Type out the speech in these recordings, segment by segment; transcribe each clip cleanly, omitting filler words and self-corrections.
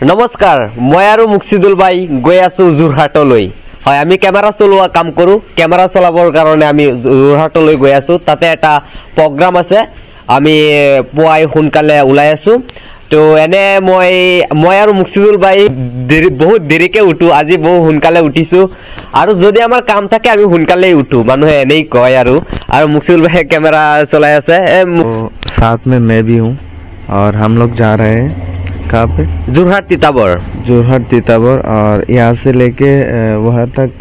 নমস্কাৰ মই আৰু মুকছিদুল ভাই গৈ আছো যোৰহাটলৈ হয় আমি কেমেৰা চলোৱা কাম কৰো কেমেৰা চলাবৰ কাৰণে আমি যোৰহাটলৈ গৈ আছো তাতে এটা প্ৰগ্ৰাম আছে আমি পুৱাই সোনকালে ওলাই আছো তো এনে মই আৰু মুকছিদুল ভাই বহুত দেৰিকে উঠো আজি বহু সোনকালে উঠিছো আৰু যদি আমাৰ কাম থাকে আমি সোনকালে উঠো মানুহে এনেই কয় আৰু মুকছিদুল ভাই কেমেৰা চলাই আছে साथ में मैं भी हूँ और हम लोग जा रहे हैं कहाँ पे जोरहाट तीताबर और यहाँ से लेके वहाँ तक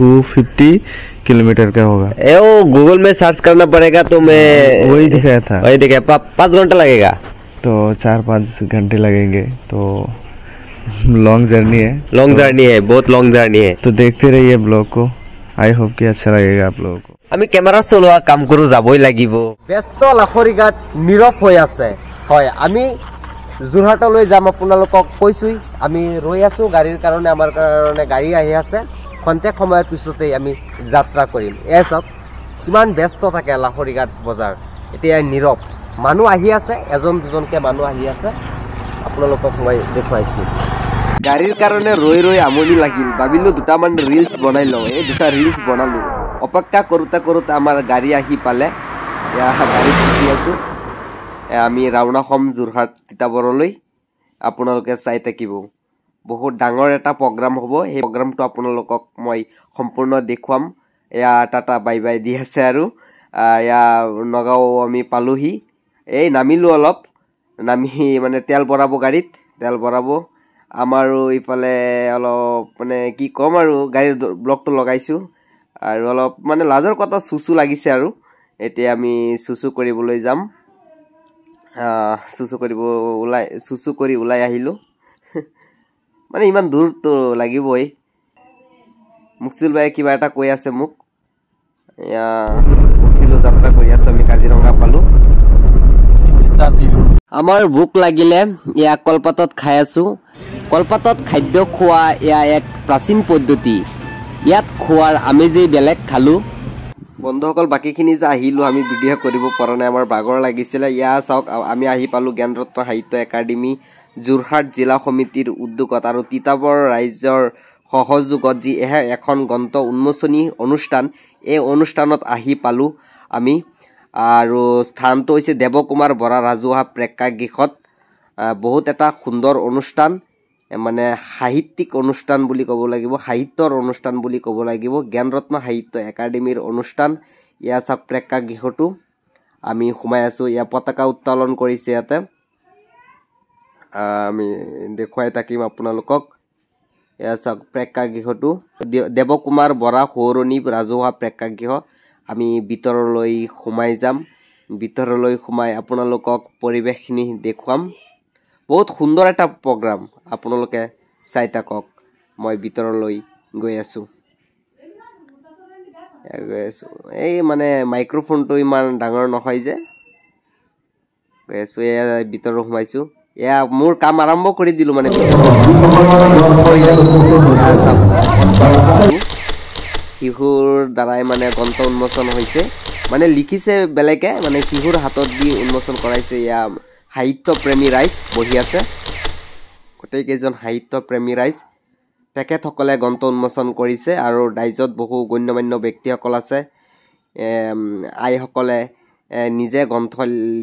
250 किलोमीटर का होगा। वो गूगल में सर्च करना पड़ेगा तो मैं वही दिखाया था वही दिखाया 5 घंटा लगेगा तो 4-5 घंटे लगेंगे तो लॉन्ग जर्नी है बहुत लॉन्ग जर्नी है तो देखते रहिए ब्लॉग को आई होप कि अच्छा लगेगा आप लोगों को আমি ক্যামেরা চলোৱা কাম কৰো যাবই লাগিব ব্যস্ত লাখৰিঘাট নীৰৱ হৈ আছে হয় আমি যোৰহাটলৈ যাম আপোনালোকক কৈছো আমি ৰৈ আছো গাড়ীৰ কাৰণে আমাৰ কাৰণে গাড়ী আহি আছে খন্তেক সময়ৰ পিছতেই আমি যাত্ৰা কৰিম এসক কিমান ব্যস্ত থাকে লাখৰিঘাট বজাৰ এতিয়া নীৰৱ মানুহ আহি আছে এজন দুজনকে মানুহ আহি আছে আপোনালোকক মই দেখুৱাইছো গাড়ীৰ কাৰণে ৰৈ আমনি লাগিল ভাবিলো দুটামান ৰিলছ বনাই লওঁ এই দুটা ৰিলছ বনালো অপেক্ষা কৰোতে আমাৰ গাড়ী আহি পালে গাড়ী উঠি আছো আমি ৰাওনা হম যোৰহাট তিতাবৰলৈ আপোনালোকে চাই থাকিব বহুত ডাঙৰ এটা প্ৰগ্ৰাম হ'ব এই প্ৰগ্ৰামটো আপোনালোকক মই সম্পূৰ্ণ দেখুৱাম এয়া টাটা বাই বাই দি আছে আৰু এয়া নগাঁও আমি পালোহি এই নামিলো অলপ নামি মানে তেল ভৰাব গাড়ীত তেল ভৰাব আমাৰো ইফালে অলপ মানে কি কম আৰু গাড়ীৰ ব্লকটো লগাইছো আৰু অলপ মানে লাজৰ কথা সুসু লাগিছে আৰু এতিয়া আমি সুসু কৰিবলৈ যাম সুসু কৰি ওলাই আহিলো মানে ইমান দূৰ তো লাগিবই মুকছিদুল ভাই কিবা এটা কৈ আছে মোক ইয়া উঠিলো যাত্ৰা কৰি আছো আমি কাজিৰঙা পালো আমাৰ ভোক লাগিলে ইয়া কলপাতত খাই আছো কলপাতত খাদ্য খোৱা ইয়া এক প্ৰাচীন পদ্ধতি ইয়াত খোৱাৰ আমেজেই বেলেগ খালো বন্ধুসকল বাকিখিনি যে আহিলো আমি ভিডিঅ' কৰিব পৰা নাই আমাৰ বাগৰ লাগিছিলে ইয়া চাওক আমি আহি পালো জ্ঞানৰত্ন সাহিত্য একাডেমি যোৰহাট জিলা সমিতিৰ উদ্যোগত আৰু তিতাবৰ ৰাইজৰ সহযোগত যি এখন গ্ৰন্থ উন্মোচনী অনুষ্ঠান এই অনুষ্ঠানত আহি পালো আমি আৰু স্থানটো হৈছে দেৱকুমাৰ বৰা ৰাজহুৱা প্ৰেক্ষাগৃহত বহুত এটা সুন্দৰ অনুষ্ঠান মানে সাহিত্যিক অনুষ্ঠান বুলি ক'ব লাগিব সাহিত্যৰ অনুষ্ঠান বুলি ক'ব লাগিব জ্ঞানৰত্ন সাহিত্য একাডেমিৰ অনুষ্ঠান ইয়া চাওক প্ৰেক্ষাগৃহটো আমি সোমাই আছো ইয়া পতাকা উত্তোলন কৰিছে ইয়াতে আমি দেখুৱাই থাকিম আপোনালোকক ইয়া চাওক প্ৰেক্ষাগৃহটো দেৱকুমাৰ বৰা সৌৰণী ৰাজহুৱা প্ৰেক্ষাগৃহ আমি ভিতৰলৈ সোমাই যাম ভিতৰলৈ সোমাই আপোনালোকক পৰিৱেশখিনি দেখুৱাম বহুত সুন্দৰ এটা প্ৰগ্ৰাম আপোনালোকে চাই থাকক মই ভিতৰলৈ গৈ আছো এই মানে মাইক্ৰোফোনটো ইমান ডাঙৰ নহয় যে গৈ আছো এয়া ভিতৰত সোমাইছো এয়া মোৰ কাম আৰম্ভ কৰি দিলো মানে শিশুৰ দ্বাৰাই মানে গ্ৰন্থ উন্মোচন হৈছে মানে লিখিছে বেলেগে মানে শিশুৰ হাতত দি উন্মোচন কৰাইছে ইয়া সাহিত্য প্ৰেমী ৰাইজ বহি আছে গোটেইকেইজন সাহিত্য প্ৰেমী ৰাইজ তেখেতসকলে গ্ৰন্থ উন্মোচন কৰিছে আৰু ৰাইজত বহু গণ্যমান্য ব্যক্তিসকল আছে আইসকলে নিজে গ্ৰন্থ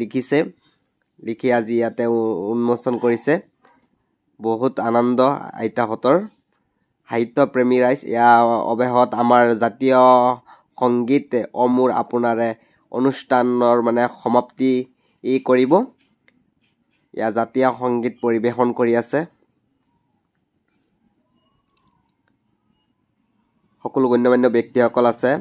লিখিছে লিখি আজি ইয়াতে উন্মোচন কৰিছে বহুত আনন্দ আইতাহঁতৰ সাহিত্য প্ৰেমী ৰাইজ ইয়া অৱশেষত আমাৰ জাতীয় সংগীত অমূৰ আপোনাৰে অনুষ্ঠানৰ মানে সমাপ্তি কৰিব ইয়া জাতীয় সংগীত পৰিবেশন কৰি আছে সকলো গণ্যমান্য ব্যক্তিসকল আছে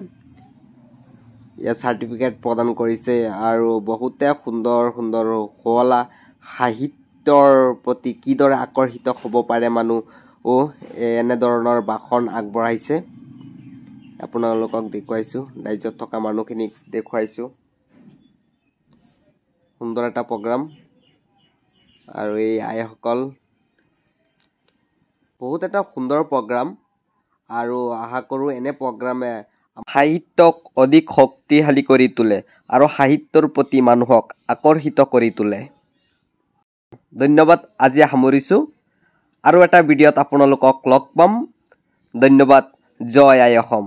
ইয়া সাৰ্টিফিকেট প্ৰদান কৰিছে আৰু বহুতে সুন্দৰ সুন্দৰ শুৱলা সাহিত্যৰ প্ৰতি কিদৰে আকৰ্ষিত হ'ব পাৰে মানুহ এনে ধৰণৰ ভাষণ আগবঢ়াইছে আপোনালোকক দেখুৱাইছো ৰাজ্যত থকা মানুহখিনিক দেখুৱাইছো সুন্দৰ এটা প্ৰগ্ৰাম আৰু এই আইসকল বহুত এটা সুন্দৰ প্ৰগ্ৰাম আৰু আশা কৰো এনে প্ৰগ্ৰামে সাহিত্যক অধিক শক্তিশালী কৰি তোলে আৰু সাহিত্যৰ প্ৰতি মানুহক আকৰ্ষিত কৰি তোলে ধন্যবাদ আজি সামৰিছো আৰু এটা ভিডিঅ'ত আপোনালোকক লগ পাম। ধন্যবাদ। জয় আই অসম।